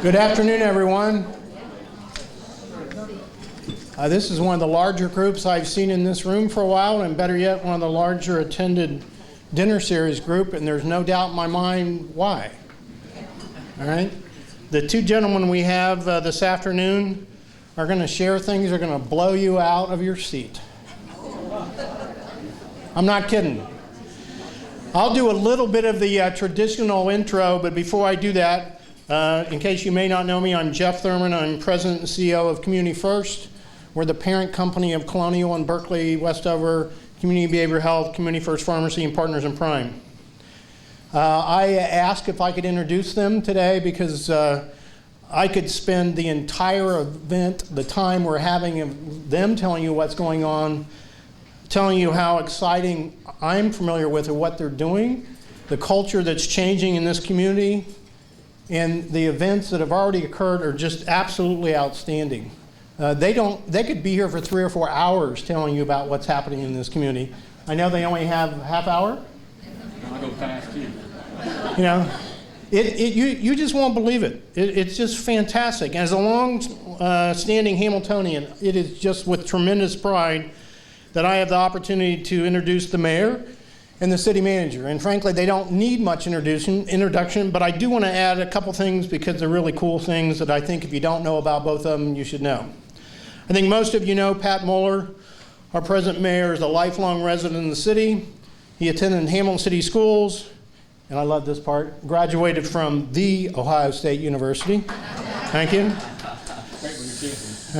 Good afternoon, everyone. This is one of the larger groups I've seen in this room for a while, and better yet, one of the larger attended dinner series group, and there's no doubt in my mind why. All right? The two gentlemen we have this afternoon are going to share things that are going to blow you out of your seat. I'm not kidding. I'll do a little bit of the traditional intro, but before I do that, in case you may not know me, I'm Jeff Thurman. I'm President and CEO of Community First. We're the parent company of Colonial in Berkeley, Westover, Community Behavioral Health, Community First Pharmacy, and Partners in Prime. I asked if I could introduce them today because I could spend the entire event, the time we're having of them telling you what's going on, telling you how exciting I'm familiar with what they're doing, the culture that's changing in this community, and the events that have already occurred are just absolutely outstanding. They could be here for 3 or 4 hours telling you about what's happening in this community. I know they only have a half hour. I'll go fast too. You know, you just won't believe it. It's just fantastic. As a long-standing Hamiltonian, it is just with tremendous pride that I have the opportunity to introduce the mayor and the city manager. And frankly, they don't need much introduction, but I do want to add a couple things because they're really cool things that I think if you don't know about both of them, you should know. I think most of you know Pat MOELLER, our present mayor, is a lifelong resident in the city. He attended Hamilton City Schools, and I love this part, graduated from the Ohio State University. Thank you.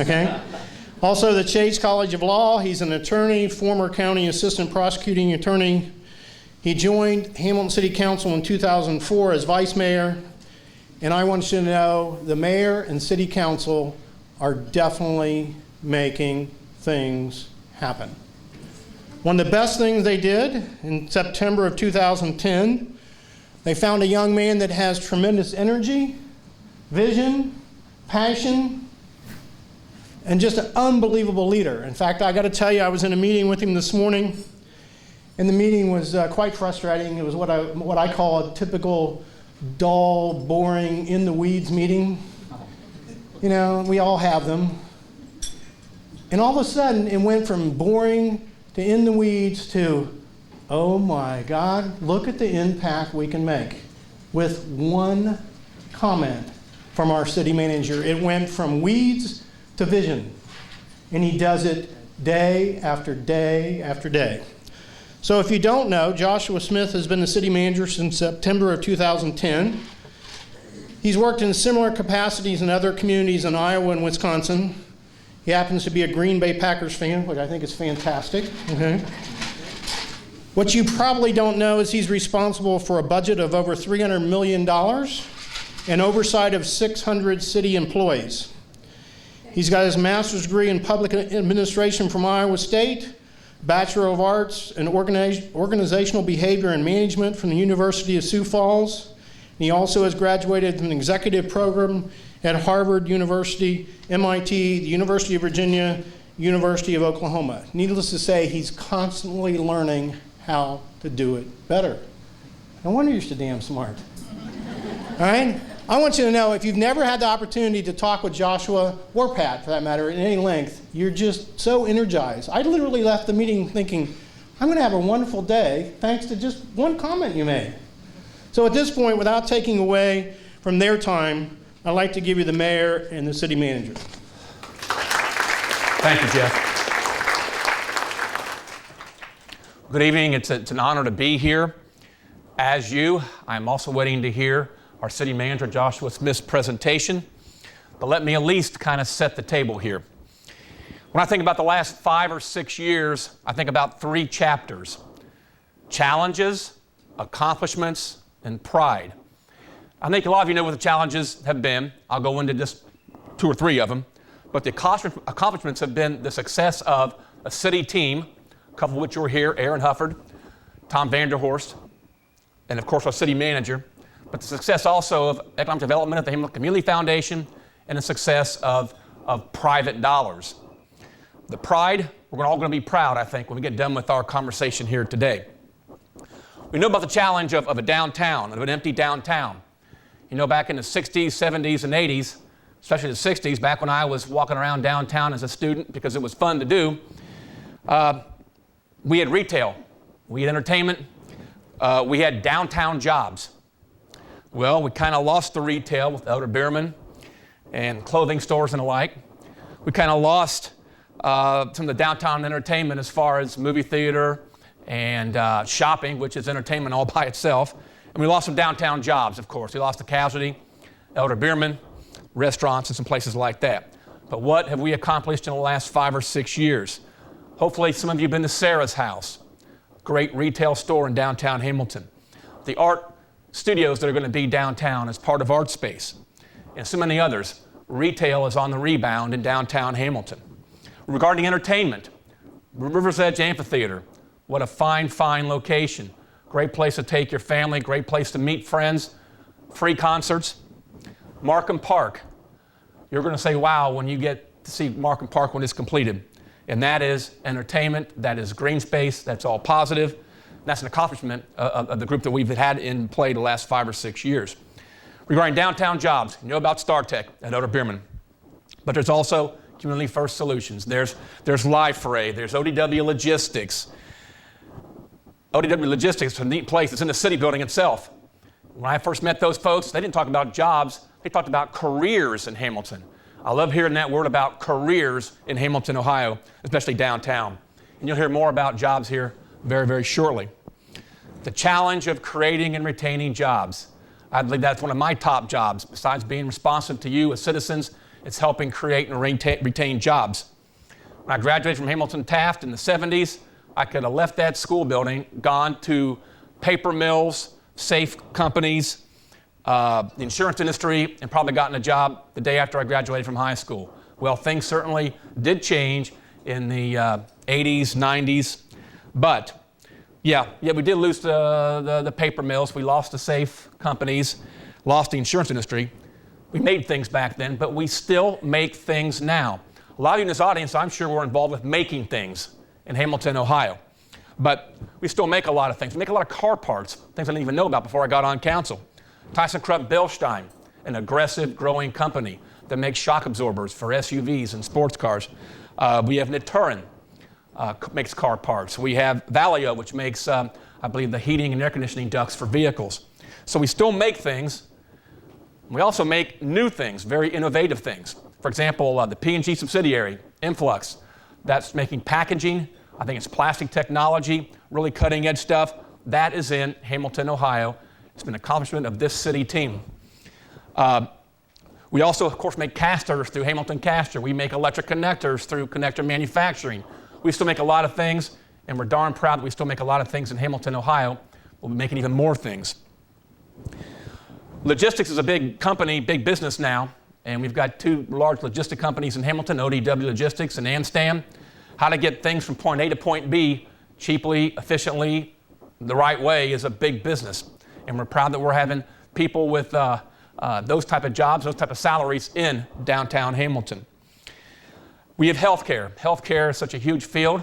Okay. Also, the Chase College of Law. He's an attorney, former county assistant prosecuting attorney. He joined Hamilton City Council in 2004 as vice mayor. And I want you to know the mayor and city council are definitely making things happen. One of the best things they did in September of 2010, they found a young man that has tremendous energy, vision, passion, and just an unbelievable leader. In fact, I got to tell you, I was in a meeting with him this morning, and the meeting was quite frustrating. It was what I call a typical dull, boring, in the weeds meeting. You know, we all have them. And all of a sudden, it went from boring to in the weeds to, oh my God, look at the impact we can make with one comment from our city manager. It went from weeds to vision. And he does it day after day after day. So if you don't know, Joshua Smith has been the city manager since September of 2010. He's worked in similar capacities in other communities in Iowa and Wisconsin. He happens to be a Green Bay Packers fan, which I think is fantastic. Okay. What you probably don't know is he's responsible for a budget of over $300 million and oversight of 600 city employees. He's got his master's degree in public administration from Iowa State, Bachelor of Arts in organizational behavior and management from the University of Sioux Falls. He also has graduated from an executive program at Harvard University, MIT, the University of Virginia, University of Oklahoma. Needless to say, he's constantly learning how to do it better. No wonder you're so damn smart. All right? I want you to know, if you've never had the opportunity to talk with Joshua, or Pat for that matter, at any length, you're just so energized. I literally left the meeting thinking, I'm going to have a wonderful day thanks to just one comment you made. So at this point, without taking away from their time, I'd like to give you the mayor and the city manager. Thank you, Jeff. Good evening. It's an honor to be here. As you, I'm also waiting to hear our city manager, Joshua Smith's presentation. But let me at least kind of set the table here. When I think about the last 5 or 6 years, I think about 3 chapters: challenges, accomplishments, and pride. I think a lot of you know what the challenges have been. I'll go into just 2 or 3 of them. But the accomplishments have been the success of a city team, a couple of which were here, Aaron Hufford, Tom Vanderhorst, and of course our city manager. But the success also of economic development at the Hamilton Community Foundation, and the success of private dollars. The pride, we're all going to be proud, I think, when we get done with our conversation here today. We know about the challenge of a downtown, of an empty downtown. You know, back in the 60s, 70s, and 80s, especially the 60s, back when I was walking around downtown as a student because it was fun to do, we had retail, we had entertainment, we had downtown jobs. Well, we kind of lost the retail with Elder Beerman and clothing stores and the like. We kind of lost some of the downtown entertainment as far as movie theater and shopping, which is entertainment all by itself. And we lost some downtown jobs, of course. We lost the Casualty, Elder Beerman, restaurants, and some places like that. But what have we accomplished in the last 5 or 6 years? Hopefully some of you have been to Sarah's House, great retail store in downtown Hamilton. The art studios that are going to be downtown as part of Artspace, and so many others. Retail is on the rebound in downtown Hamilton. Regarding entertainment, RiversEdge Amphitheater, what a fine, fine location. Great place to take your family, great place to meet friends, free concerts. Markham Park, you're going to say, wow, when you get to see Markham Park when it's completed. And that is entertainment, that is green space, that's all positive. That's an accomplishment of the group that we've had in play the last 5 or 6 years. Regarding downtown jobs, you know about StarTech at Elder Beerman, but there's also Community First Solutions. There's LiveRay, there's ODW Logistics. ODW Logistics is a neat place. It's in the city building itself. When I first met those folks, they didn't talk about jobs, they talked about careers in Hamilton. I love hearing that word about careers in Hamilton, Ohio, especially downtown. And you'll hear more about jobs here very, very shortly. The challenge of creating and retaining jobs. I believe that's one of my top jobs. Besides being responsive to you as citizens, it's helping create and retain jobs. When I graduated from Hamilton Taft in the 70s, I could have left that school building, gone to paper mills, safe companies, the insurance industry, and probably gotten a job the day after I graduated from high school. Well, things certainly did change in the 80s, 90s, but yeah, we did lose the paper mills. We lost the safe companies, lost the insurance industry. We made things back then, but we still make things now. A lot of you in this audience, I'm sure, were involved with making things in Hamilton, Ohio. But we still make a lot of things. We make a lot of car parts, things I didn't even know about before I got on council. ThyssenKrupp Bilstein, an aggressive, growing company that makes shock absorbers for SUVs and sports cars. We have Naturin, makes car parts. We have Valeo, which makes, I believe, the heating and air conditioning ducts for vehicles. So we still make things. We also make new things, very innovative things. For example, the P&G subsidiary, Influx, that's making packaging. I think it's plastic technology, really cutting edge stuff. That is in Hamilton, Ohio. It's been an accomplishment of this city team. We also, of course, make casters through Hamilton Caster. We make electric connectors through Connector Manufacturing. We still make a lot of things, and we're darn proud that we still make a lot of things in Hamilton, Ohio. We'll be making even more things. Logistics is a big company, big business now, and we've got 2 large logistic companies in Hamilton, ODW Logistics and Amstam. How to get things from point A to point B cheaply, efficiently, the right way is a big business. And we're proud that we're having people with those type of jobs, those type of salaries in downtown Hamilton. We have healthcare. Healthcare is such a huge field.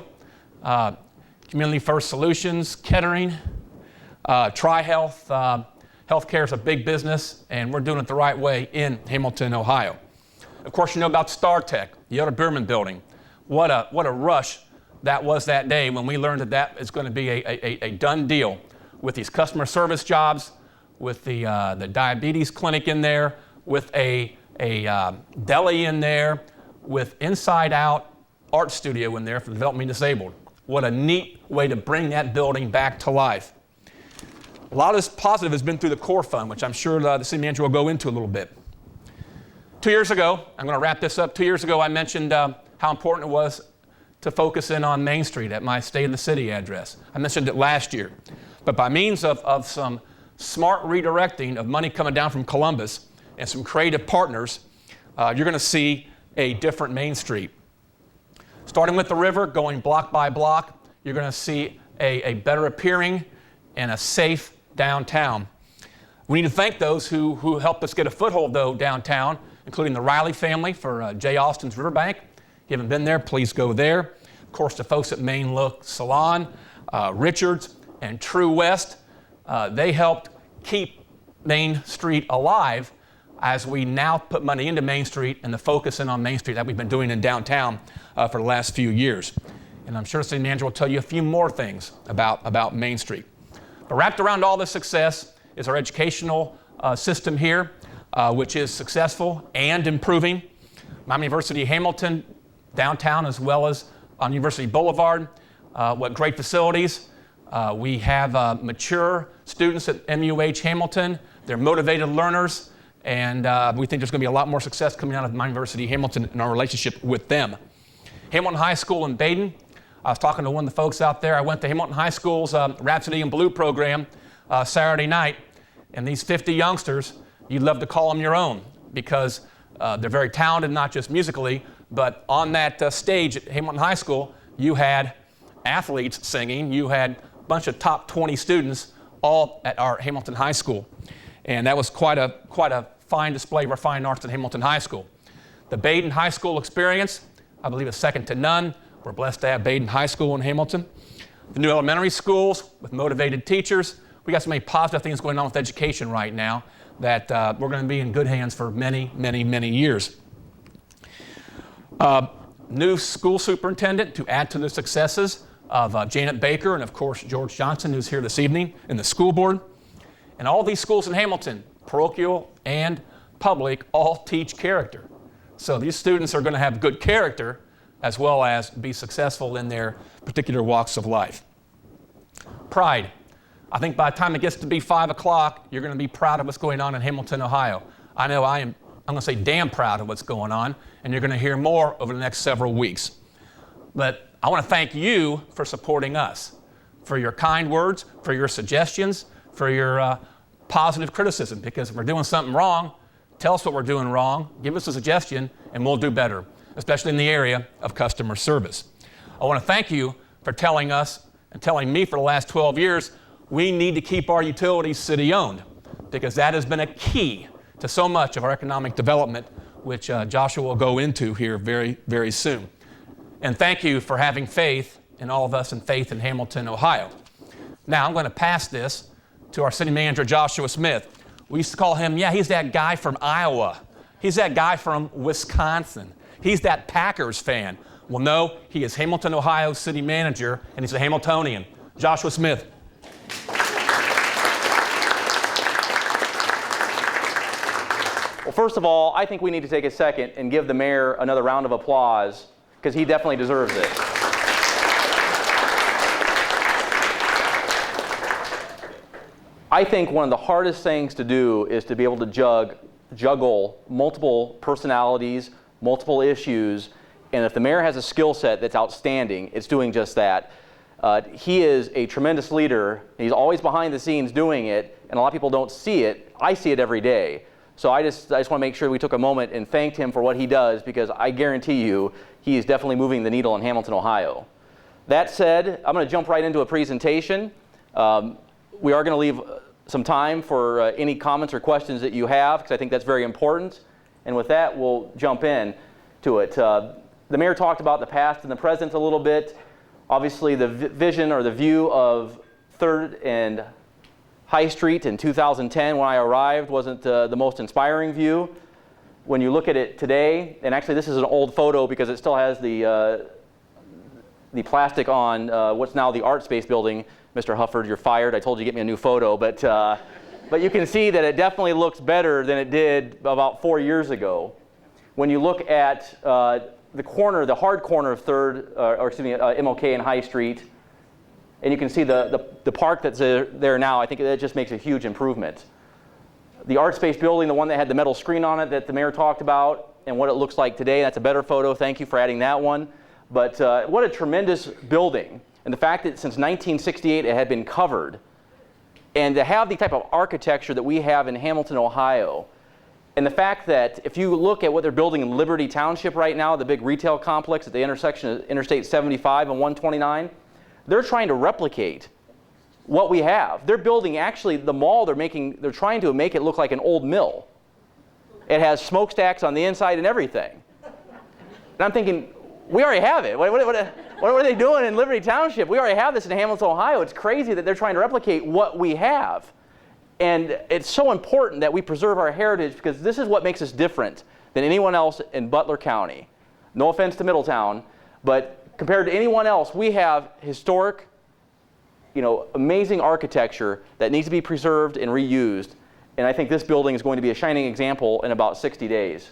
Community First Solutions, Kettering, TriHealth. Healthcare is a big business, and we're doing it the right way in Hamilton, Ohio. Of course, you know about StarTech, the Elder Beerman building. What a rush that was that day when we learned that is going to be a done deal with these customer service jobs, with the diabetes clinic in there, with a deli in there, with Inside Out art studio in there for the developmentally disabled. What a neat way to bring that building back to life. A lot of this positive has been through the core fund, which I'm sure the city manager will go into a little bit. 2 years ago, I'm going to wrap this up. 2 years ago, I mentioned how important it was to focus in on Main Street at my State of the City address. I mentioned it last year. But by means of some smart redirecting of money coming down from Columbus and some creative partners, you're going to see a different Main Street. Starting with the river, going block by block, you're going to see a better appearing and a safe downtown. We need to thank those who helped us get a foothold, though, downtown, including the Riley family for Jay Austin's Riverbank. If you haven't been there, please go there. Of course, the folks at Main Look Salon, Richards, and True West, they helped keep Main Street alive as we now put money into Main Street and the focus in on Main Street that we've been doing in downtown for the last few years. And I'm sure the city manager will tell you a few more things about Main Street. But wrapped around all this success is our educational system here, which is successful and improving. Miami University Hamilton, downtown as well as on University Boulevard, what great facilities. We have mature students at MUH Hamilton. They're motivated learners, and we think there's going to be a lot more success coming out of Miami University Hamilton in our relationship with them. Hamilton High School in Baden. I was talking to one of the folks out there. I went to Hamilton High School's Rhapsody in Blue program Saturday night, and these 50 youngsters, you'd love to call them your own because they're very talented, not just musically, but on that stage at Hamilton High School, you had athletes singing, you had a bunch of top 20 students all at our Hamilton High School. And that was quite a fine display of our fine arts at Hamilton High School. The Baden High School experience, I believe, is second to none. We're blessed to have Baden High School in Hamilton. The new elementary schools with motivated teachers. We got so many positive things going on with education right now that we're going to be in good hands for many, many, many years. New school superintendent to add to the successes of Janet Baker and, of course, George Johnson, who's here this evening, and the school board. And all these schools in Hamilton, parochial and public, all teach character. So these students are going to have good character as well as be successful in their particular walks of life. Pride. I think by the time it gets to be 5 o'clock, you're going to be proud of what's going on in Hamilton, Ohio. I know I'm going to say damn proud of what's going on, and you're going to hear more over the next several weeks. But I want to thank you for supporting us, for your kind words, for your suggestions, for your positive criticism, because if we're doing something wrong, tell us what we're doing wrong, give us a suggestion, and we'll do better, especially in the area of customer service. I want to thank you for telling us and telling me for the last 12 years we need to keep our utilities city-owned, because that has been a key to so much of our economic development, which Joshua will go into here very, very soon. And thank you for having faith in all of us and faith in Hamilton, Ohio. Now I'm going to pass this to our city manager, Joshua Smith. We used to call him, he's that guy from Iowa. He's that guy from Wisconsin. He's that Packers fan. Well, no, he is Hamilton, Ohio city manager, and he's a Hamiltonian. Joshua Smith. Well, first of all, I think we need to take a second and give the mayor another round of applause, because he definitely deserves it. I think one of the hardest things to do is to be able to juggle multiple personalities, multiple issues, and if the mayor has a skill set that's outstanding, it's doing just that. He is a tremendous leader. He's always behind the scenes doing it, and a lot of people don't see it. I see it every day. So I just want to make sure we took a moment and thanked him for what he does, because I guarantee you he is definitely moving the needle in Hamilton, Ohio. That said, I'm going to jump right into a presentation. We are going to leave some time for any comments or questions that you have, because I think that's very important. And with that, we'll jump in to it. The mayor talked about the past and the present a little bit. Obviously, the vision or the view of 3rd and High Street in 2010 when I arrived wasn't the most inspiring view. When you look at it today, and actually this is an old photo because it still has the plastic on what's now the Artspace building. Mr. Hufford, you're fired. I told you to get me a new photo, but you can see that it definitely looks better than it did about 4 years ago. When you look at the corner, the hard corner of 3rd, MLK and High Street, and you can see the park that's there now, I think that just makes a huge improvement. The Artspace building, the one that had the metal screen on it that the mayor talked about, and what it looks like today, that's a better photo. Thank you for adding that one. But what a tremendous building. And the fact that since 1968 it had been covered, and to have the type of architecture that we have in Hamilton, Ohio, and the fact that if you look at what they're building in Liberty Township right now, the big retail complex at the intersection of Interstate 75 and 129, they're trying to replicate what we have. They're building, actually, the mall they're trying to make it look like an old mill. It has smokestacks on the inside and everything. And I'm thinking, we already have it. What are they doing in Liberty Township? We already have this in Hamilton, Ohio. It's crazy that they're trying to replicate what we have. And it's so important that we preserve our heritage because this is what makes us different than anyone else in Butler County. No offense to Middletown, but compared to anyone else, we have historic, amazing architecture that needs to be preserved and reused. And I think this building is going to be a shining example in about 60 days.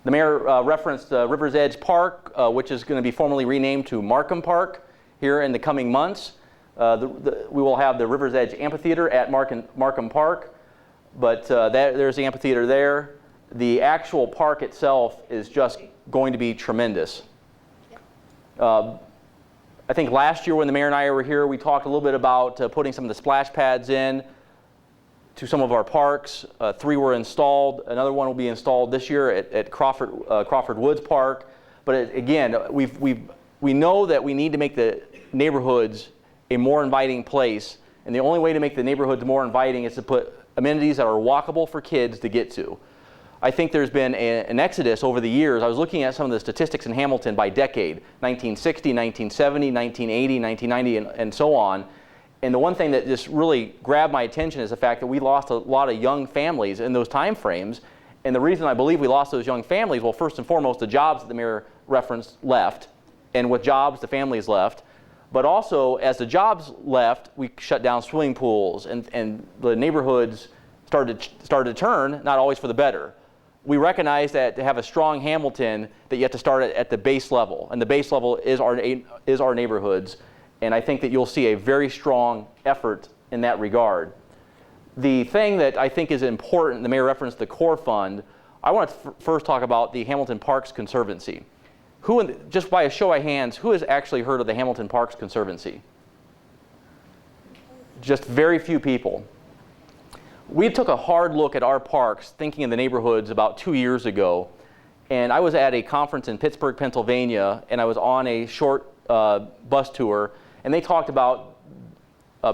The mayor referenced RiversEdge Park, which is going to be formally renamed to Markham Park here in the coming months. We will have the RiversEdge Amphitheater at Markham Park, but there's the amphitheater there. The actual park itself is just going to be tremendous. I think last year when the mayor and I were here, we talked a little bit about putting some of the splash pads in to some of our parks. 3 were installed. Another one will be installed this year at Crawford Woods Park. But again, we know that we need to make the neighborhoods a more inviting place. And the only way to make the neighborhoods more inviting is to put amenities that are walkable for kids to get to. I think there's been an exodus over the years. I was looking at some of the statistics in Hamilton by decade, 1960, 1970, 1980, 1990, and so on. And the one thing that just really grabbed my attention is the fact that we lost a lot of young families in those time frames. And the reason I believe we lost those young families, well, first and foremost, the jobs that the mayor referenced left. And with jobs, the families left. But also, as the jobs left, we shut down swimming pools, and the neighborhoods started to turn, not always for the better. We recognize that to have a strong Hamilton, that you have to start at the base level. And the base level is our neighborhoods. And I think that you'll see a very strong effort in that regard. The thing that I think is important, the mayor referenced the core fund. I want to first talk about the Hamilton Parks Conservancy. Just by a show of hands, who has actually heard of the Hamilton Parks Conservancy? Just very few people. We took a hard look at our parks, thinking of the neighborhoods about 2 years ago. And I was at a conference in Pittsburgh, Pennsylvania, and I was on a short bus tour. And they talked about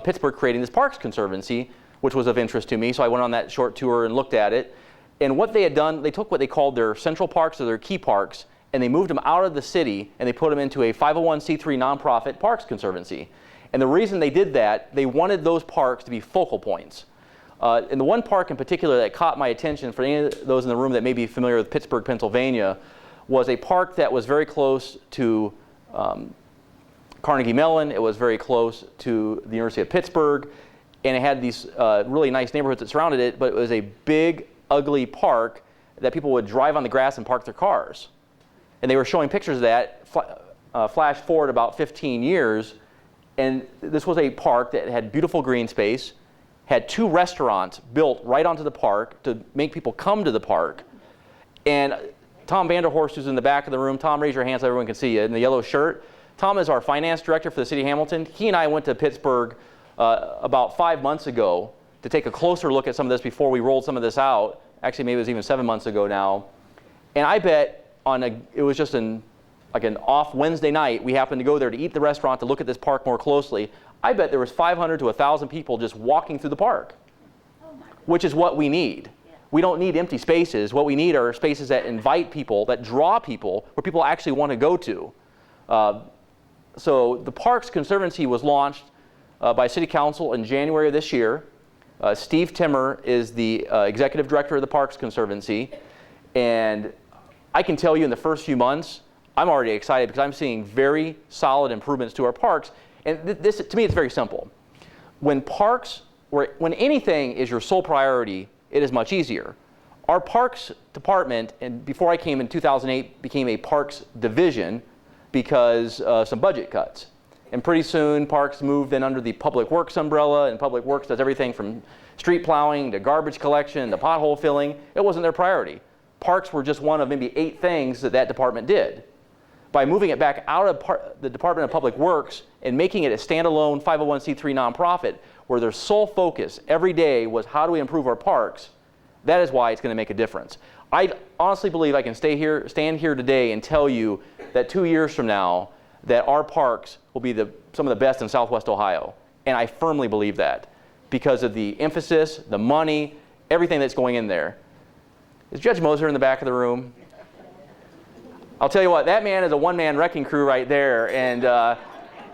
Pittsburgh creating this Parks Conservancy, which was of interest to me. So I went on that short tour and looked at it. And what they had done, they took what they called their central parks or their key parks, and they moved them out of the city and they put them into a 501c3 nonprofit Parks Conservancy. And the reason they did that, they wanted those parks to be focal points. And the one park in particular that caught my attention, for any of those in the room that may be familiar with Pittsburgh, Pennsylvania, was a park that was very close to Carnegie Mellon. It was very close to the University of Pittsburgh, and it had these really nice neighborhoods that surrounded it, but it was a big, ugly park that people would drive on the grass and park their cars. And they were showing pictures of that, flash forward about 15 years, and this was a park that had beautiful green space, had 2 restaurants built right onto the park to make people come to the park. And Tom Vanderhorst, who's in the back of the room, Tom, raise your hand so everyone can see you, in the yellow shirt. Tom is our finance director for the city of Hamilton. He and I went to Pittsburgh about 5 months ago to take a closer look at some of this before we rolled some of this out. Actually, maybe it was even 7 months ago now. And I bet it was just an off Wednesday night, we happened to go there to eat at the restaurant to look at this park more closely. I bet there was 500 to 1,000 people just walking through the park, which is what we need. We don't need empty spaces. What we need are spaces that invite people, that draw people, where people actually want to go to. So the Parks Conservancy was launched by City Council in January of this year. Steve Timmer is the executive director of the Parks Conservancy. And I can tell you in the first few months, I'm already excited because I'm seeing very solid improvements to our parks. And this, to me, it's very simple. When anything is your sole priority, it is much easier. Our Parks Department, and before I came in 2008, became a Parks Division because some budget cuts. And pretty soon, Parks moved in under the Public Works umbrella, and Public Works does everything from street plowing to garbage collection to pothole filling. It wasn't their priority. Parks were just one of maybe 8 things that department did. By moving it back out of the Department of Public Works and making it a standalone 501c3 nonprofit where their sole focus every day was how do we improve our parks, that is why it's going to make a difference. I honestly believe I can stand here today and tell you that 2 years from now that our parks will be some of the best in Southwest Ohio. And I firmly believe that because of the emphasis, the money, everything that's going in there. Is Judge Moser in the back of the room? I'll tell you what, that man is a one-man wrecking crew right there. And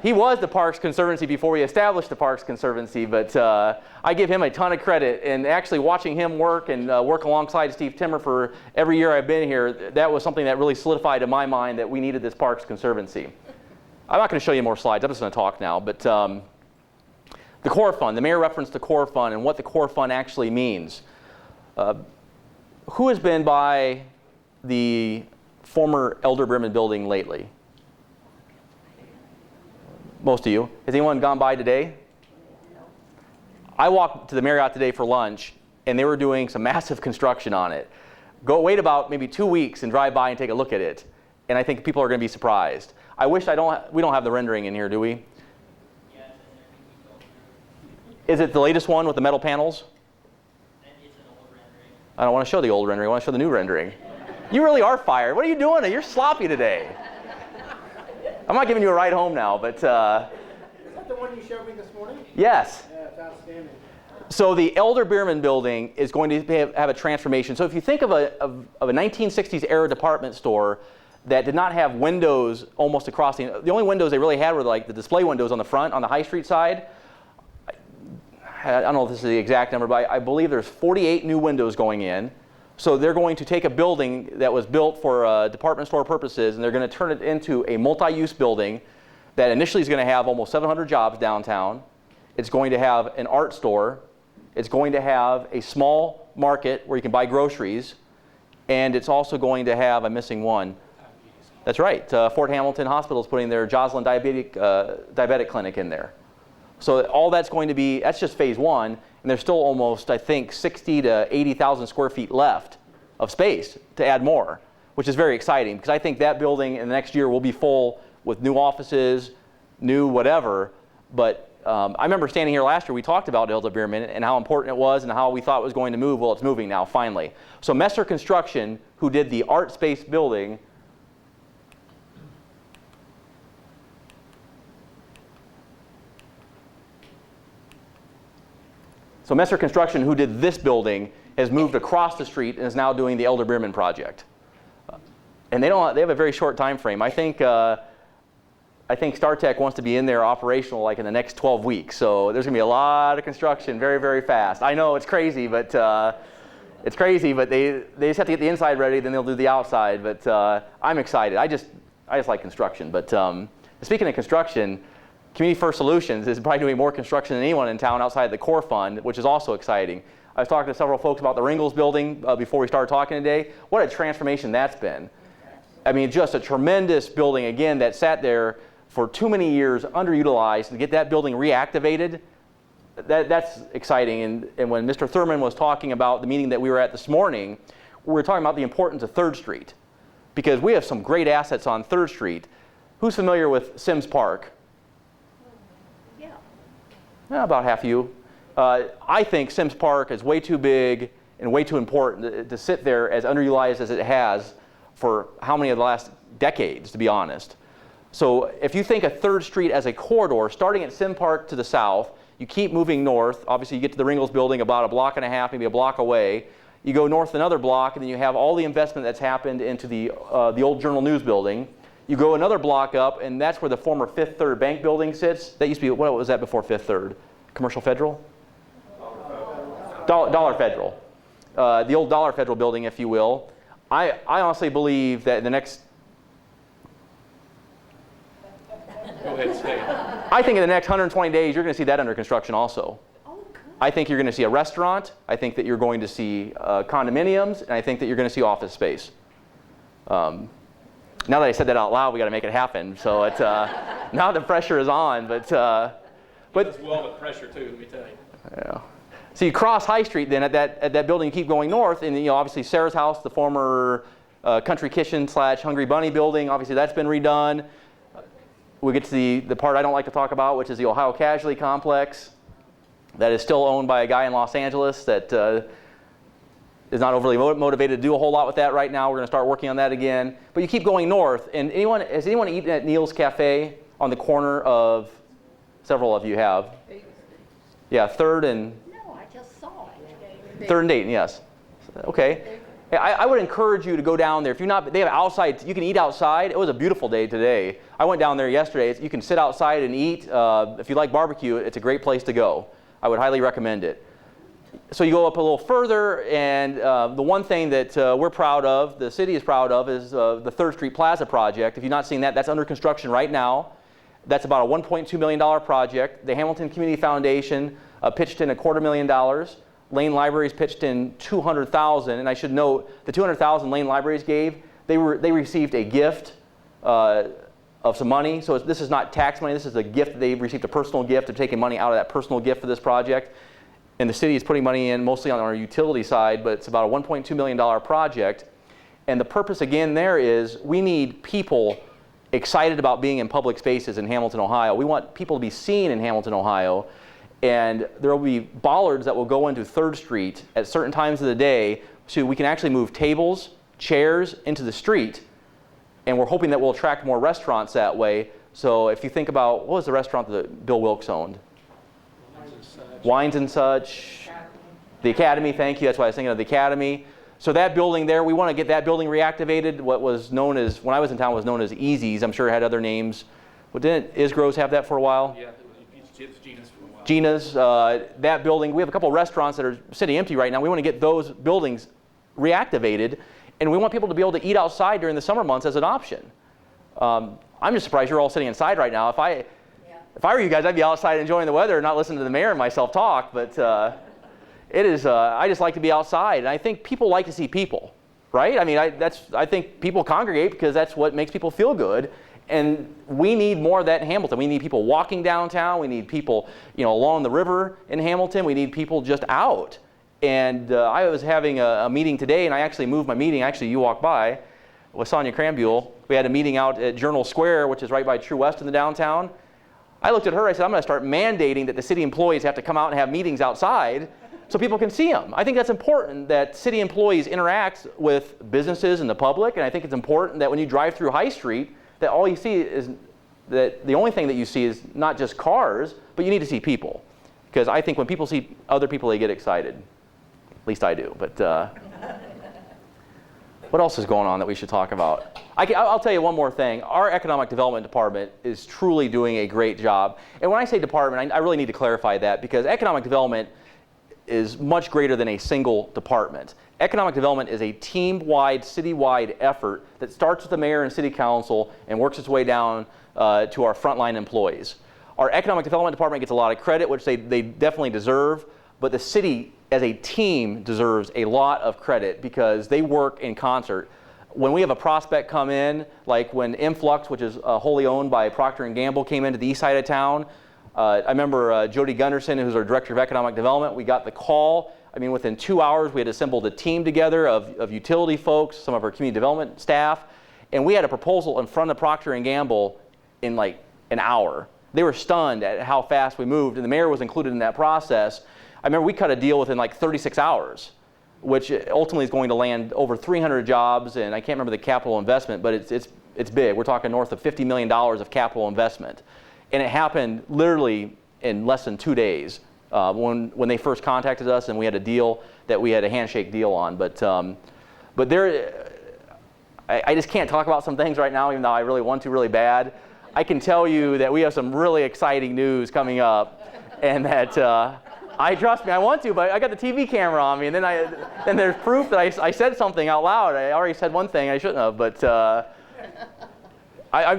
He was the Parks Conservancy before we established the Parks Conservancy, but I give him a ton of credit. And actually watching him work and work alongside Steve Timmer for every year I've been here, that was something that really solidified in my mind that we needed this Parks Conservancy. I'm not going to show you more slides. I'm just going to talk now. But the Core Fund, the mayor referenced the Core Fund and what the Core Fund actually means. Who has been by the former Elder Bremen building lately? Most of you. Has anyone gone by today? I walked to the Marriott today for lunch, and they were doing some massive construction on it. Go wait about maybe 2 weeks and drive by and take a look at it, and I think people are going to be surprised. I wish we don't have the rendering in here, do we? Is it the latest one with the metal panels? It's an old rendering. I don't want to show the old rendering. I want to show the new rendering. You really are fired. What are you doing? You're sloppy today. I'm not giving you a ride home now, but... Is that the one you showed me this morning? Yes. Yeah, it's outstanding. So the Elder Bierman building is going to have a transformation. So if you think of a 1960s era department store that did not have windows almost across the only windows they really had were like the display windows on the front, on the High Street side. I don't know if this is the exact number, but I believe there's 48 new windows going in. So they're going to take a building that was built for department store purposes, and they're going to turn it into a multi-use building that initially is going to have almost 700 jobs downtown. It's going to have an art store. It's going to have a small market where you can buy groceries. And it's also going to have, I'm missing one. That's right. Fort Hamilton Hospital is putting their Joslin diabetic clinic in there. So all that's going to be, that's just phase one. And there's still almost, I think, 60 to 80,000 square feet left of space to add more, which is very exciting because I think that building in the next year will be full with new offices, new whatever. But I remember standing here last year, we talked about Elder Bierman and how important it was and how we thought it was going to move. Well, it's moving now, finally. So Messer Construction, who did the Artspace building, So Messer Construction, who did this building, has moved across the street and is now doing the Elder Bierman project. And they have a very short time frame. I think StarTech wants to be in there operational like in the next 12 weeks. So there's going to be a lot of construction very, very fast. I know it's crazy, but they just have to get the inside ready, then they'll do the outside. But I'm excited. I just like construction. But speaking of construction, Community First Solutions is probably doing more construction than anyone in town outside of the Core Fund, which is also exciting. I was talking to several folks about the Ringles building before we started talking today. What a transformation that's been. I mean, just a tremendous building, again, that sat there for too many years, underutilized, and to get that building reactivated, that's exciting. And when Mr. Thurman was talking about the meeting that we were at this morning, we were talking about the importance of 3rd Street, because we have some great assets on 3rd Street. Who's familiar with Sims Park? About half of you. I think Sims Park is way too big and way too important to sit there as underutilized as it has for how many of the last decades, to be honest. So if you think of 3rd Street as a corridor, starting at Sim Park to the south, you keep moving north. Obviously, you get to the Ringles building about a block and a half, maybe a block away. You go north another block, and then you have all the investment that's happened into the old Journal News building. You go another block up, and that's where the former Fifth Third Bank building sits. That used to be, what was that before Fifth Third? Commercial Federal? Dollar Federal. The old Dollar Federal building, if you will. I honestly believe that in the next... Go ahead, say it. I think in the next 120 days, you're going to see that under construction also. I think you're going to see a restaurant. I think that you're going to see condominiums, and I think that you're going to see office space. Now that I said that out loud, we got to make it happen. So it's now the pressure is on. But It's well with pressure too, let me tell you. Yeah. So you cross High Street then at that building, you keep going north, and obviously Sarah's house, the former Country Kitchen / Hungry Bunny building, obviously that's been redone. We get to the part I don't like to talk about, which is the Ohio Casualty Complex. That is still owned by a guy in Los Angeles that is not overly motivated to do a whole lot with that right now. We're going to start working on that again. But you keep going north. And has anyone eaten at Neil's Cafe on the corner of, several of you have? Yeah, 3rd and... No, I just saw it. 3rd and Dayton, yes. Okay. I would encourage you to go down there. If you're not, they have outside, you can eat outside. It was a beautiful day today. I went down there yesterday. You can sit outside and eat. If you like barbecue, it's a great place to go. I would highly recommend it. So you go up a little further, and the one thing that we're proud of, the city is proud of, is the 3rd Street Plaza project. If you've not seen that, that's under construction right now. That's about a $1.2 million project. The Hamilton Community Foundation pitched in $250,000. Lane Libraries pitched in $200,000, and I should note the $200,000 Lane Libraries gave, they received a gift of some money. So this is not tax money. This is a gift. They received a personal gift of taking money out of that personal gift for this project. And the city is putting money in mostly on our utility side, but it's about a $1.2 million project. And the purpose again there is we need people excited about being in public spaces in Hamilton, Ohio. We want people to be seen in Hamilton, Ohio. And there will be bollards that will go into 3rd Street at certain times of the day so we can actually move tables, chairs into the street. And we're hoping that we'll attract more restaurants that way. So if you think about, what was the restaurant that Bill Wilkes owned? Wines and Such. The Academy, thank you. That's why I was thinking of the Academy. So that building there, we want to get that building reactivated. What was known as, when I was in town, was known as Easy's. I'm sure it had other names. Well, didn't Isgro's have that for a while? Yeah, it's Gina's for a while. Gina's, that building. We have a couple of restaurants that are sitting empty right now. We want to get those buildings reactivated, and we want people to be able to eat outside during the summer months as an option. I'm just surprised you're all sitting inside right now. If I were you guys, I'd be outside enjoying the weather and not listening to the mayor and myself talk, but it is, I just like to be outside, and I think people like to see people, right? I mean, I think people congregate because that's what makes people feel good. And we need more of that in Hamilton. We need people walking downtown. We need people, along the river in Hamilton. We need people just out. And I was having a meeting today, and I actually moved my meeting. Actually, you walked by with Sonia Crambuel. We had a meeting out at Journal Square, which is right by True West in the downtown. I looked at her. I said, I'm going to start mandating that the city employees have to come out and have meetings outside so people can see them. I think that's important that city employees interact with businesses and the public. And I think it's important that when you drive through High Street, that all you see is that the only thing that you see is not just cars, but you need to see people. Because I think when people see other people, they get excited. At least I do. But what else is going on that we should talk about? I'll tell you one more thing. Our economic development department is truly doing a great job. And when I say department, I really need to clarify that, because economic development is much greater than a single department. Economic development is a team-wide, city-wide effort that starts with the mayor and city council and works its way down to our frontline employees. Our economic development department gets a lot of credit, which they definitely deserve, but the city as a team deserves a lot of credit because they work in concert. When we have a prospect come in, like when Influx, which is wholly owned by Procter & Gamble, came into the east side of town, I remember Jody Gunderson, who's our Director of Economic Development, we got the call. I mean, within 2 hours, we had assembled a team together of utility folks, some of our community development staff, and we had a proposal in front of Procter & Gamble in like an hour. They were stunned at how fast we moved, and the mayor was included in that process. I remember we cut a deal within like 36 hours, which ultimately is going to land over 300 jobs, and I can't remember the capital investment, but it's big. We're talking north of $50 million of capital investment. And it happened literally in less than 2 days when they first contacted us, and we had a deal that we had a handshake deal on. But there, I just can't talk about some things right now, even though I really want to really bad. I can tell you that we have some really exciting news coming up, and that trust me, I want to, but I got the TV camera on me, and then there's proof that I said something out loud. I already said one thing I shouldn't have, but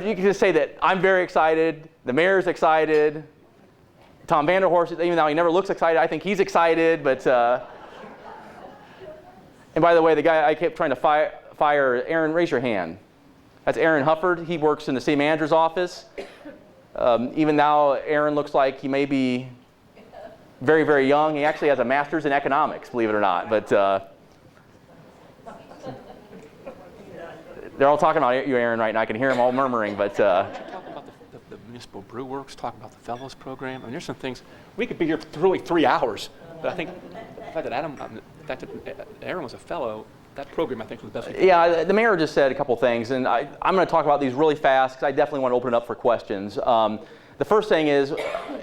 you can just say that I'm very excited. The mayor's excited. Tom Vanderhorst, even though he never looks excited, I think he's excited. But and by the way, the guy I kept trying to fire, Aaron, raise your hand. That's Aaron Hufford. He works in the city manager's office. Even now, Aaron looks like he may be very, very young. He actually has a master's in economics, believe it or not. But they're all talking about you, Aaron, right now. I can hear them all murmuring. But talking about the municipal brew works, talking about the fellows program. I mean, there's some things we could be here for really 3 hours. But I think the fact that Aaron was a fellow, that program I think was the best. Yeah, the mayor just said a couple things, and I'm going to talk about these really fast because I definitely want to open it up for questions. The first thing is,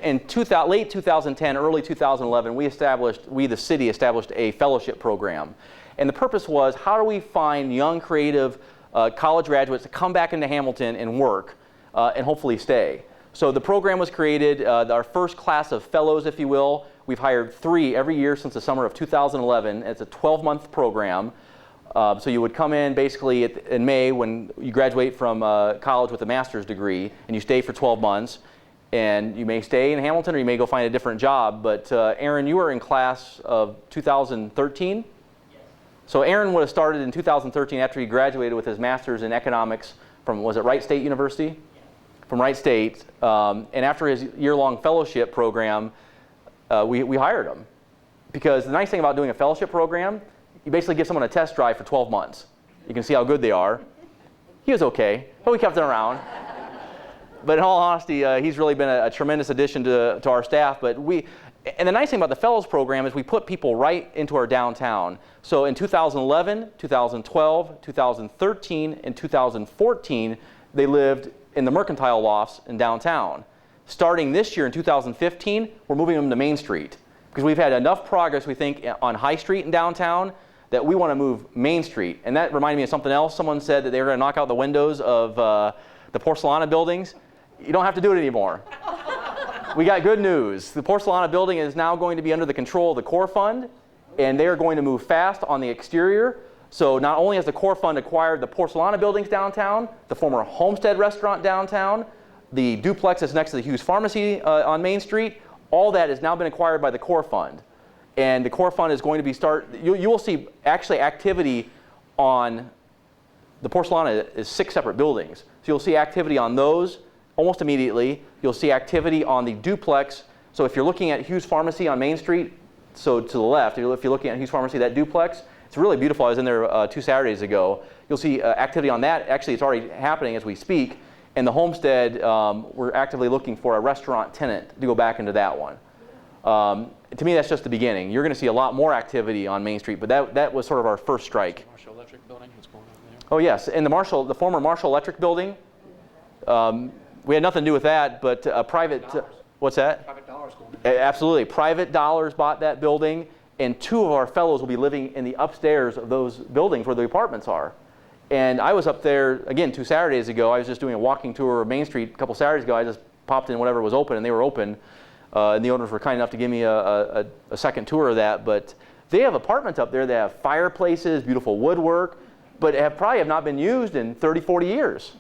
in late 2010, early 2011, we the city established a fellowship program. And the purpose was, how do we find young, creative college graduates to come back into Hamilton and work and hopefully stay? So the program was created, our first class of fellows, if you will. We've hired 3 every year since the summer of 2011. It's a 12-month program. So you would come in basically in May when you graduate from college with a master's degree, and you stay for 12 months. And you may stay in Hamilton or you may go find a different job. But Aaron, you were in class of 2013? Yes. So Aaron would have started in 2013 after he graduated with his master's in economics from, was it Wright State University? Yeah. From Wright State. And after his year-long fellowship program, we hired him. Because the nice thing about doing a fellowship program, you basically give someone a test drive for 12 months. You can see how good they are. He was okay, but we kept him around. But in all honesty, he's really been a tremendous addition to our staff. And the nice thing about the Fellows program is we put people right into our downtown. So in 2011, 2012, 2013, and 2014, they lived in the Mercantile Lofts in downtown. Starting this year in 2015, we're moving them to Main Street. Because we've had enough progress, we think, on High Street in downtown that we want to move Main Street. And that reminded me of something else. Someone said that they were going to knock out the windows of the Porcelana buildings. You don't have to do it anymore. We got good news. The Porcelana building is now going to be under the control of the Core Fund, and they are going to move fast on the exterior. So not only has the Core Fund acquired the Porcelana buildings downtown, the former Homestead restaurant downtown, the duplex that's next to the Hughes Pharmacy on Main Street, all that has now been acquired by the Core Fund. And the Core Fund is going to be you will see actually activity on the Porcelana is 6 separate buildings. So you'll see activity on those almost immediately. You'll see activity on the duplex. So if you're looking at Hughes Pharmacy on Main Street, so to the left, if you're looking at Hughes Pharmacy, that duplex, it's really beautiful. I was in there 2 Saturdays ago. You'll see activity on that. Actually, it's already happening as we speak. And the Homestead, we're actively looking for a restaurant tenant to go back into that one. To me, that's just the beginning. You're going to see a lot more activity on Main Street, but that was sort of our first strike. Marshall Electric building, what's going on there? Oh yes, and the former Marshall Electric building, we had nothing to do with that, but private, what's that? Private dollars going in. Absolutely, private dollars bought that building, and 2 of our fellows will be living in the upstairs of those buildings where the apartments are. And I was up there, again, 2 Saturdays ago. I was just doing a walking tour of Main Street a couple Saturdays ago. I just popped in whatever was open, and they were open. And the owners were kind enough to give me a second tour of that. But they have apartments up there that have fireplaces, beautiful woodwork, but probably have not been used in 30, 40 years.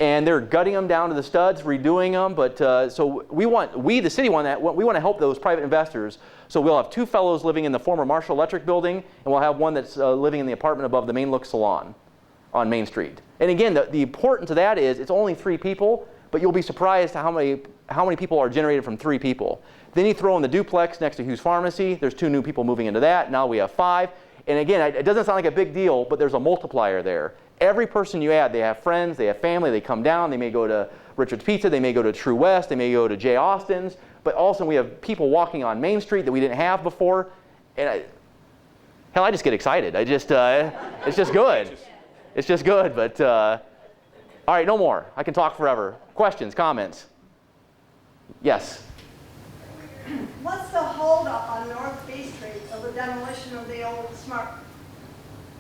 And they're gutting them down to the studs, redoing them. But so the city want that. We want to help those private investors. So we'll have 2 fellows living in the former Marshall Electric building, and we'll have one that's living in the apartment above the Main Look Salon on Main Street. And again, the importance of that is it's only 3 people, but you'll be surprised how many people are generated from 3 people. Then you throw in the duplex next to Hughes Pharmacy. There's 2 new people moving into that. Now we have 5. And again, it doesn't sound like a big deal, but there's a multiplier there. Every person you add, they have friends, they have family, they come down, they may go to Richard's Pizza, they may go to True West, they may go to J. Austin's, but also we have people walking on Main Street that we didn't have before. And I just get excited. It's just good. It's just good, but all right, no more. I can talk forever. Questions, comments? Yes? What's the holdup on North B Street of the demolition of the old Smart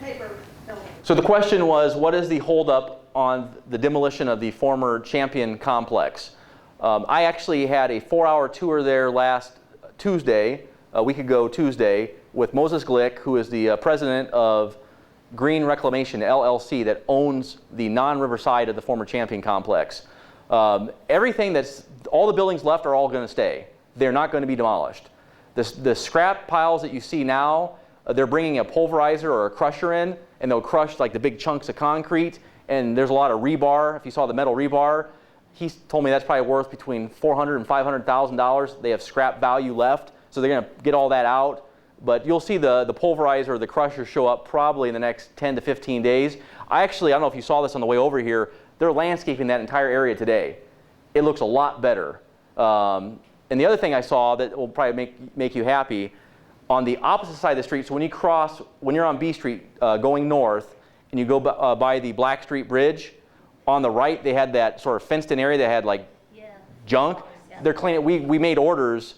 Paper building? So the question was, what is the holdup on the demolition of the former Champion complex? I actually had a 4-hour tour there last Tuesday, a week ago Tuesday, with Moses Glick, who is the president of Green Reclamation, LLC, that owns the non-river side of the former Champion complex. All the buildings left are all going to stay. They're not going to be demolished. The scrap piles that you see now, they're bringing a pulverizer or a crusher in, and they'll crush like the big chunks of concrete, and there's a lot of rebar. If you saw the metal rebar, he told me that's probably worth between $400,000 and $500,000. They have scrap value left, so they're going to get all that out. But you'll see the pulverizer or the crusher show up probably in the next 10 to 15 days. I don't know if you saw this on the way over here, they're landscaping that entire area today. It looks a lot better. And the other thing I saw that will probably make you happy, on the opposite side of the street, so when you're on B Street going north, and you go by the Black Street Bridge, on the right they had that sort of fenced-in area that had like junk. Yeah. They're cleaning. We made orders.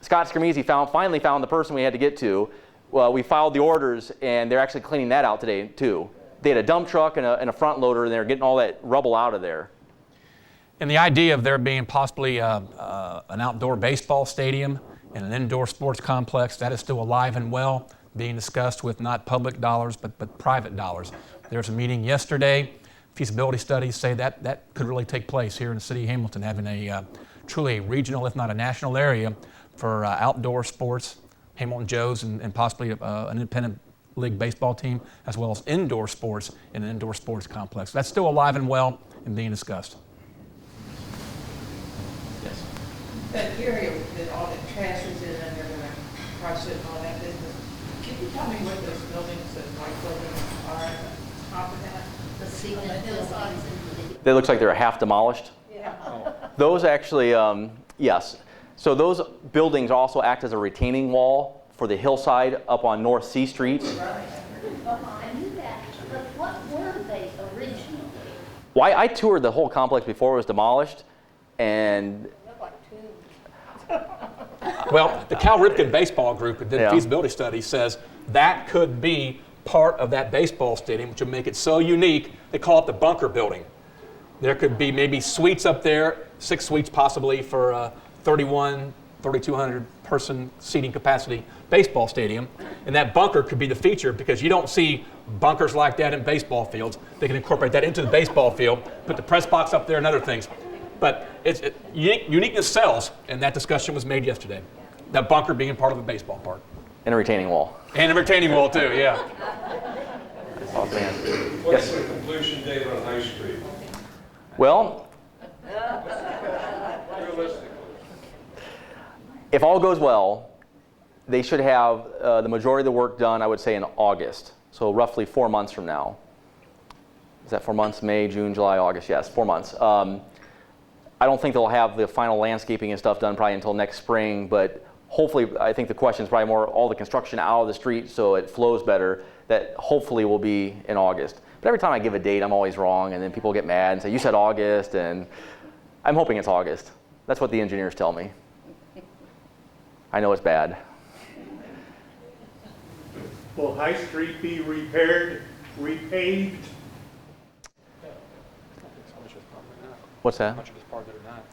Scott Scramese finally found the person we had to get to. well, we filed the orders, and they're actually cleaning that out today too. They had a dump truck and a front loader, and they're getting all that rubble out of there. And the idea of there being possibly an outdoor baseball stadium and an indoor sports complex, that is still alive and well, being discussed with not public dollars, but private dollars. There was a meeting yesterday. Feasibility studies say that could really take place here in the city of Hamilton, having a truly a regional, if not a national area for outdoor sports, Hamilton Joe's, and possibly an independent league baseball team, as well as indoor sports in an indoor sports complex. That's still alive and well and being discussed. Yes. That area that all the trash is in and they're gonna crush it and all that business. Can you tell me what those buildings, the white buildings are on top of that? The cement hillsides and They look like they're half demolished. Yeah. Those actually, yes. So those buildings also act as a retaining wall for the hillside up on North C Street. I knew that, but what were they originally? Well, I toured the whole complex before it was demolished, and Well, the Cal Ripken Baseball Group that did Yeah. the feasibility study says that could be part of that baseball stadium, which would make it so unique. They call it the bunker building. There could be maybe suites up there, 6 suites possibly for a 3,200 person seating capacity baseball stadium. And that bunker could be the feature because you don't see bunkers like that in baseball fields. They can incorporate that into the baseball field, put the press box up there and other things. But uniqueness sells, and that discussion was made yesterday. That bunker being part of a baseball park. and a retaining wall. And a retaining wall too, yeah. What's the completion date on High Street? Well, Realistically. if all goes well, they should have the majority of the work done, I would say, in August. So roughly 4 months from now. Is that 4 months? May, June, July, August? Yes, 4 months. I don't think they'll have the final landscaping and stuff done probably until next spring, but hopefully, I think the question is probably more all the construction out of the street so it flows better. That hopefully will be in August. But every time I give a date, I'm always wrong, and then people get mad and say, you said August, and I'm hoping it's August. That's what the engineers tell me. I know it's bad. Will High Street be repaired, repaved? What's that? Much of this part that are not.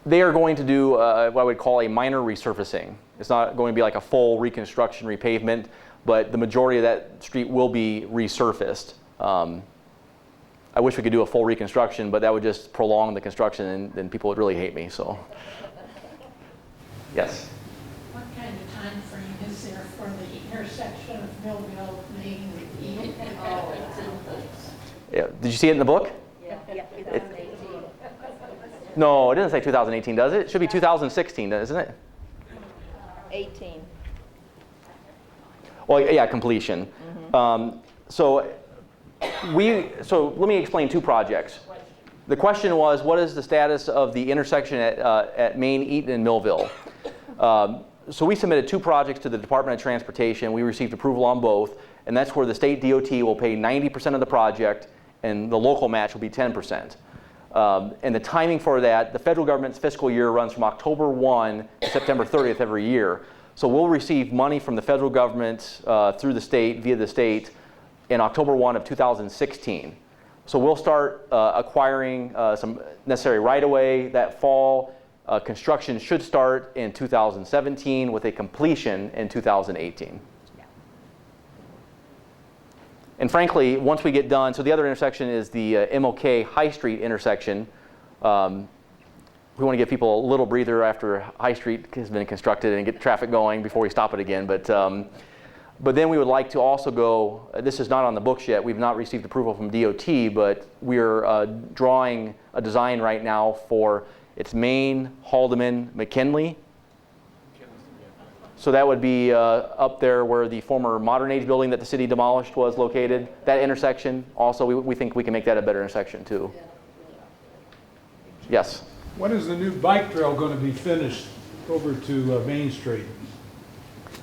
They are going to do what I would call a minor resurfacing. It's not going to be like a full reconstruction, repavement, but the majority of that street will be resurfaced. I wish we could do a full reconstruction, but that would just prolong the construction, and then people would really hate me. So, yes. What kind of time frame is there for the intersection of Millville, Main, and Eden? Oh, it's in place. Yeah. Did you see it in the book? Yeah, 2018. No, it doesn't say 2018, does it? It should be 2016, isn't it? 18. Well, yeah, completion. So let me explain 2 projects. The question was, what is the status of the intersection at Main, Eaton, and Millville? So we submitted 2 projects to the Department of Transportation. We received approval on both, and that's where the state DOT will pay 90% of the project, and the local match will be 10%. And the timing for that, the federal government's fiscal year runs from October 1 to September 30th every year. So we'll receive money from the federal government through the state, via the state, in October 1 of 2016. So we'll start acquiring some necessary right-of-way that fall. Construction should start in 2017 with a completion in 2018. And frankly, once we get done, so the other intersection is the MOK High Street intersection. We want to give people a little breather after High Street has been constructed and get traffic going before we stop it again. But then we would like to also go, this is not on the books yet, we've not received approval from DOT, but we're drawing a design right now for its Main, Haldeman, McKinley. So that would be up there where the former Modern Age building that the city demolished was located. That intersection, also, we think we can make that a better intersection too. Yes? When is the new bike trail going to be finished over to Main Street?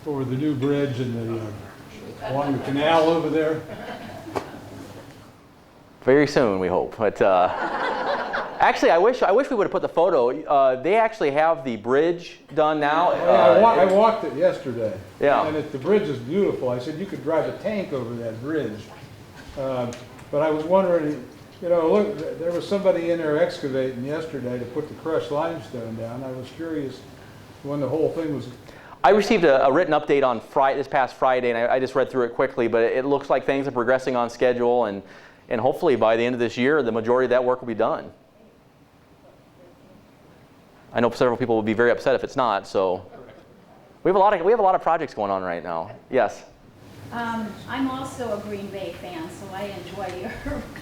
Over the new bridge and along the canal over there? Very soon, we hope. But Actually, I wish we would have put the photo. They actually have the bridge done now. I walked it yesterday. Yeah. And the bridge is beautiful. I said you could drive a tank over that bridge. But I was wondering, look, there was somebody in there excavating yesterday to put the crushed limestone down. I was curious when the whole thing was. I received a written update on this past Friday, and I just read through it quickly, but it looks like things are progressing on schedule, and hopefully by the end of this year, the majority of that work will be done. I know several people will be very upset if it's not, so we have a lot of projects going on right now. Yes. I'm also a Green Bay fan, so I enjoy your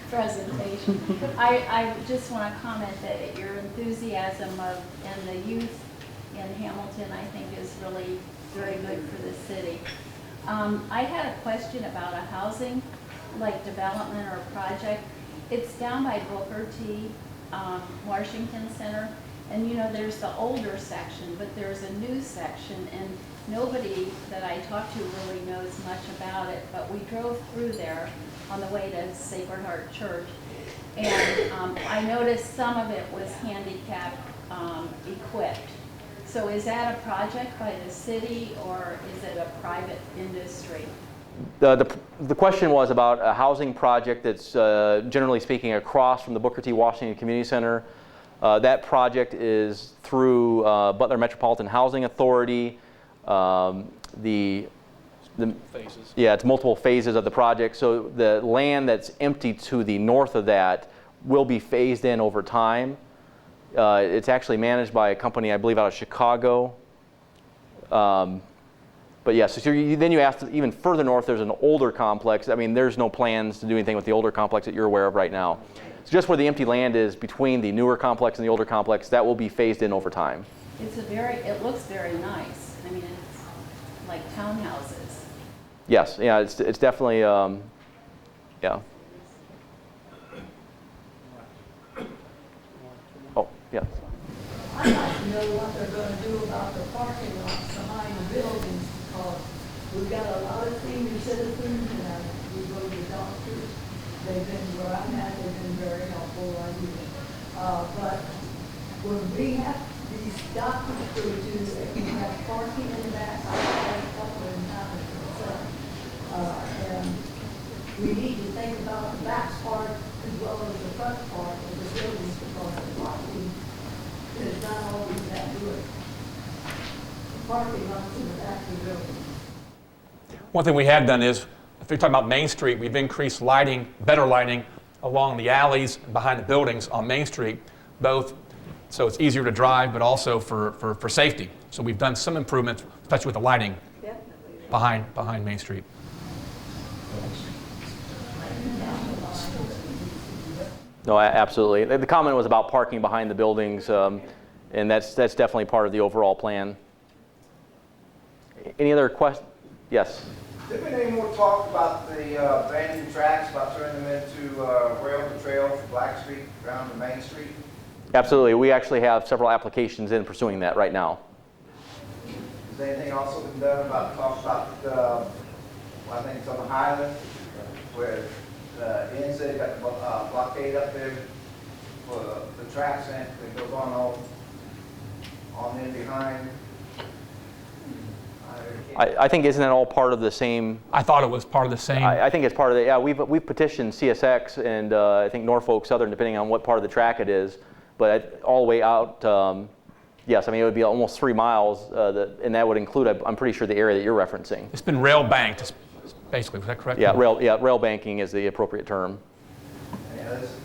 presentation. I just want to comment that your enthusiasm and the youth in Hamilton, I think, is really very good for the city. I had a question about a housing, development or project. It's down by Booker T, Washington Center. And there's the older section, but there's a new section, and nobody that I talked to really knows much about it, but we drove through there on the way to Sacred Heart Church, and I noticed some of it was handicap equipped. So is that a project by the city, or is it a private industry? The question was about a housing project that's generally speaking across from the Booker T. Washington Community Center. That project is through Butler Metropolitan Housing Authority. Phases. Yeah, it's multiple phases of the project. So the land that's empty to the north of that will be phased in over time. It's actually managed by a company, I believe, out of Chicago. But yes, yeah, so then you asked even further north, there's an older complex. I mean, there's no plans to do anything with the older complex that you're aware of right now. So just where the empty land is between the newer complex and the older complex, that will be phased in over time. It looks very nice. I mean, it's like townhouses. Yes, yeah, it's definitely, yeah. Oh, yes. I'd like to know what they're going to do about the parking lots behind the buildings, because we've got a lot of senior citizens, and we go to doctors. They've been, where I'm at, they've been very helpful, but when we have these doctors go to, they can have parking in the back, I have a couple of times myself. And we need to think about the back part as well as the front part of the buildings, because the parking is not always that good. The parking lots in the back of the building. One thing we have done is, if you're talking about Main Street, we've increased lighting, better lighting along the alleys and behind the buildings on Main Street, both so it's easier to drive, but also for safety. So we've done some improvements, especially with the lighting behind Main Street. No, absolutely. The comment was about parking behind the buildings, and that's definitely part of the overall plan. Any other questions? Yes. There been any more talk about the abandoned tracks, about turning them into rail to trail from Black Street around to Main Street? Absolutely. We actually have several applications in pursuing that right now. Has anything also been done about talk about, well, I think it's on the Highland, where the inn said got the blockade up there for the tracks that goes on in behind? I think, isn't that all part of the same? I thought it was part of the same. I think it's part of the, yeah, we've petitioned CSX and I think Norfolk Southern, depending on what part of the track it is, but all the way out, yes, I mean, it would be almost 3 miles, and that would include, I'm pretty sure, the area that you're referencing. It's been rail banked, basically, was that correct? Yeah, rail banking is the appropriate term. Yeah, this is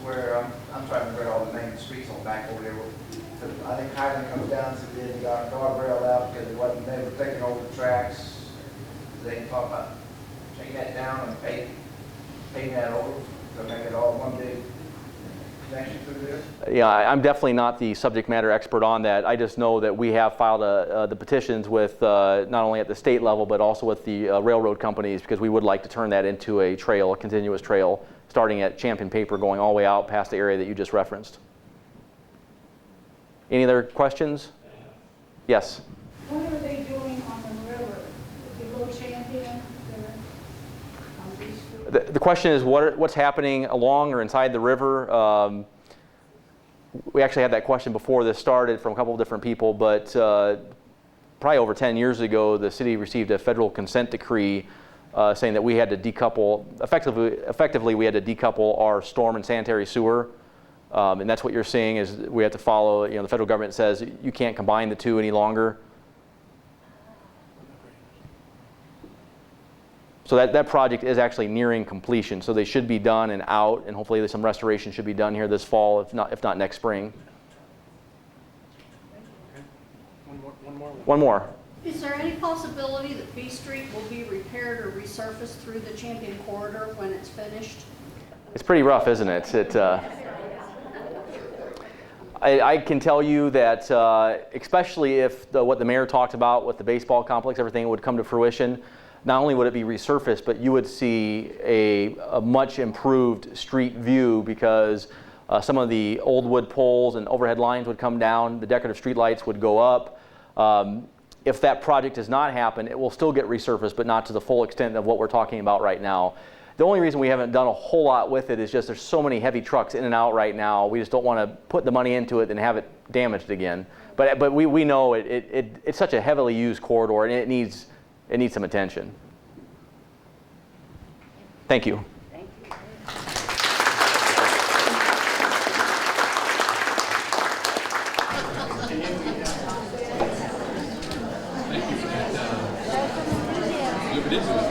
where I'm trying to figure out all the main streets on back over there. I think Highland comes down to the guardrail out because they were taking over the tracks. They talk about taking that down and paving that over to make it all one big connection through there. Yeah, I'm definitely not the subject matter expert on that. I just know that we have filed the petitions with not only at the state level but also with the railroad companies, because we would like to turn that into a trail, a continuous trail, starting at Champion Paper going all the way out past the area that you just referenced. Any other questions? Yes? What are they doing on the river? The little Champion? The question is what's happening along or inside the river. we actually had that question before this started from a couple of different people, but probably over 10 years ago, the city received a federal consent decree saying that we had to decouple, effectively we had to decouple our storm and sanitary sewer. And that's what you're seeing is we have to follow, you know, the federal government says you can't combine the two any longer. So that project is actually nearing completion. So they should be done and out, and hopefully some restoration should be done here this fall, if not next spring. One more. Is there any possibility that B Street will be repaired or resurfaced through the Champion Corridor when it's finished? It's pretty rough, isn't it? I can tell you that especially if what the mayor talked about with the baseball complex, everything would come to fruition, not only would it be resurfaced, but you would see a much improved street view because some of the old wood poles and overhead lines would come down, the decorative street lights would go up. If that project does not happen, it will still get resurfaced, but not to the full extent of what we're talking about right now. The only reason we haven't done a whole lot with it is just there's so many heavy trucks in and out right now. We just don't want to put the money into it and have it damaged again. But we know it's such a heavily used corridor, and it needs some attention. Thank you. Thank you. Move it into it.